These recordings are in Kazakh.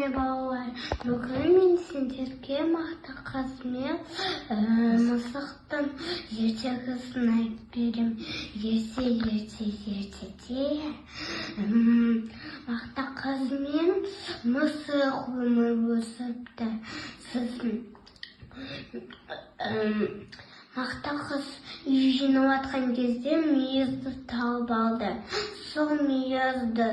Сәлеме балалар, бүгін мен сендерге мақта қазмен мысықтың ертегісін айтып берем. Ертеде мақта қазмен мысық өмір өсіпті. Мақта қыз үй жинап жатқан кезде мүйізді тауып алды. Сол мүйізді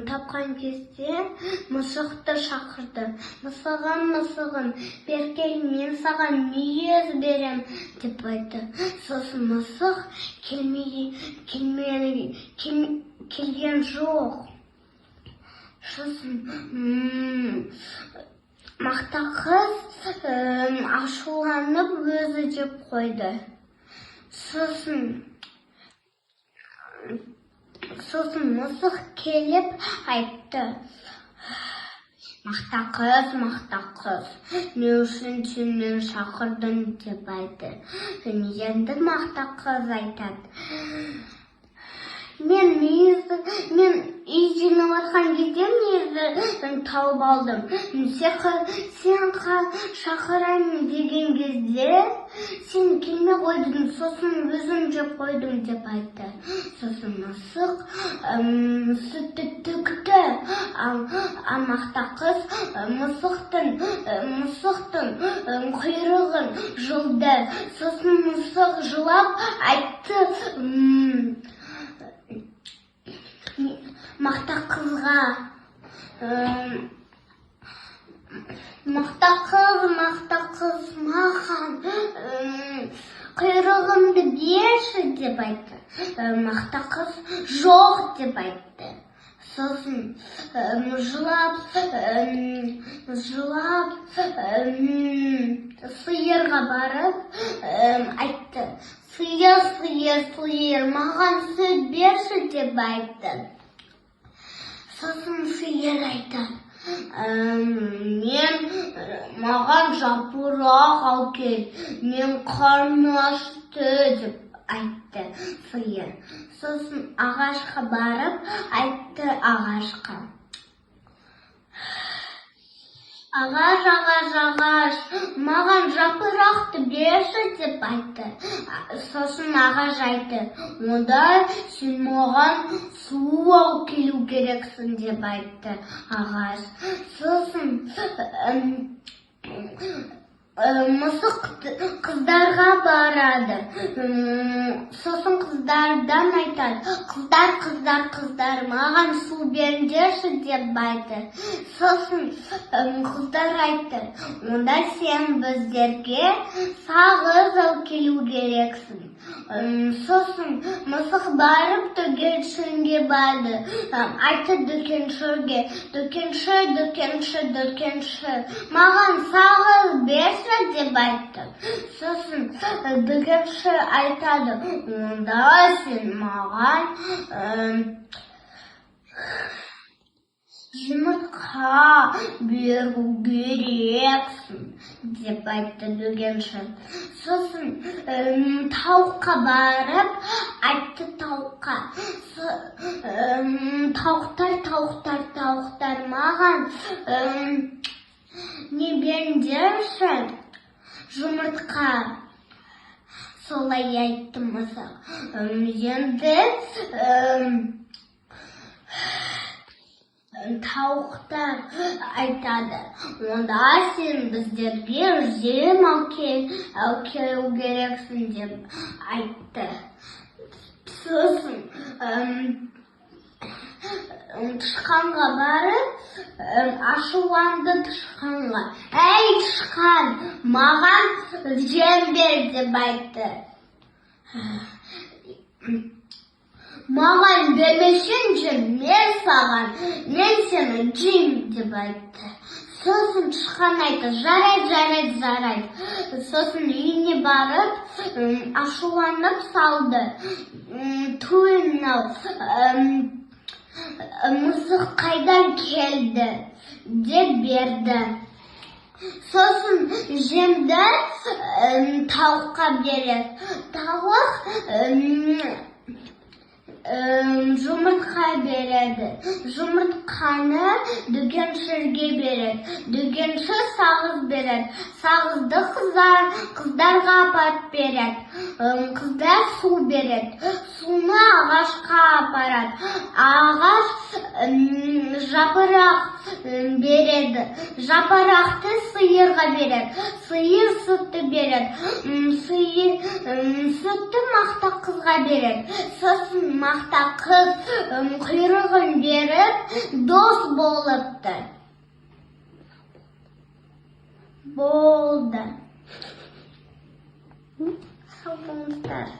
тапқан кезде мысықты шақырды. Мысығым, бері кел, мен саған мүйіз берем деп айтты. Сосын мысық келген жоқ. Сосын мақта қыз ашуланып өзі жеп қойды. Сосын мысық келіп айтты: мақта қыз, не үшін сен мені шақырдың деп айтты. Енді мақта қыз айтады: мен үй жинап жатқан кезде мүйізді тауып алдым. Сен шақырайын деген кезде сен келмей қойдың, сосын өзім жеп қойдым деп айтты. Сосын мысық сүтті төкті. Мақта қыз мысықтың құйрығын жұлды. Сосын мысық жылап айтты мақта қызға: мақта қыз, маған құйрығымды берші деп айтты. Мақта қыз жоқ деп айтты. Сосын жылап сиырға барып айтты: сиыр, маған сүт берші деп айтты. Сосын сиыр айтады: маған жапырақ алып кел, мен қарным ашты деп айтты сиыр. Сосын ағашқа барып айтты ағашқа: ағаш, маған жапырақты берші деп айтты. Сосын ағаш айтты: онда сен маған су алып келу керексің деп айтты ағаш. Сосын мысық қыздарға барады. Сосын қыздардан айтады: қыздар, маған су беріңдерші деп айтты. Сосын қыздар айтты: онда сен біздерге сағыз алып келу керексің. Сосын мысық барып дүкеншіге барды. Айтты дүкеншіге: дүкенші, маған сағыз берші деп айтты. Сосын дүкенші айтады: онда сен маған жұмыртқа беру керексің деп айтты дүкенші. Сосын тауыққа барып айтты тауыққа: тауықтар, маған не беріңдерші? Жұмыртқа. Солай айтты мысық. Енді тауықтар айтады: онда сен біздерге жем алып келу керексің деп айтты. Сосын тышқанға барып ашуланды тышқанға: әй тышқан, маған жем бер деп айтты. Маған бермесең мен сені жеймін деп айтты. Сосын тышқан айтты: жарайды. Сосын үйіне барып ашуланып салды: мысық қайдан келді деп берді. Сосын жемді тауыққа береді. Тауық жұмыртқа береді. Жұмыртқаны дүкеншіге береді. Дүкенші сағыз береді. Сағызды қыздарға апарып береді. Қыздар су береді. Суны ағашқа апарады. Ағаш жапырақ береді. Жапырақты сиырға береді. Сиыр сүтті береді. Сүтті мақта қызға береді. Сосын мақта қыз құйрығын беріп, дос болыпты. Болды. Сау болыңыздар.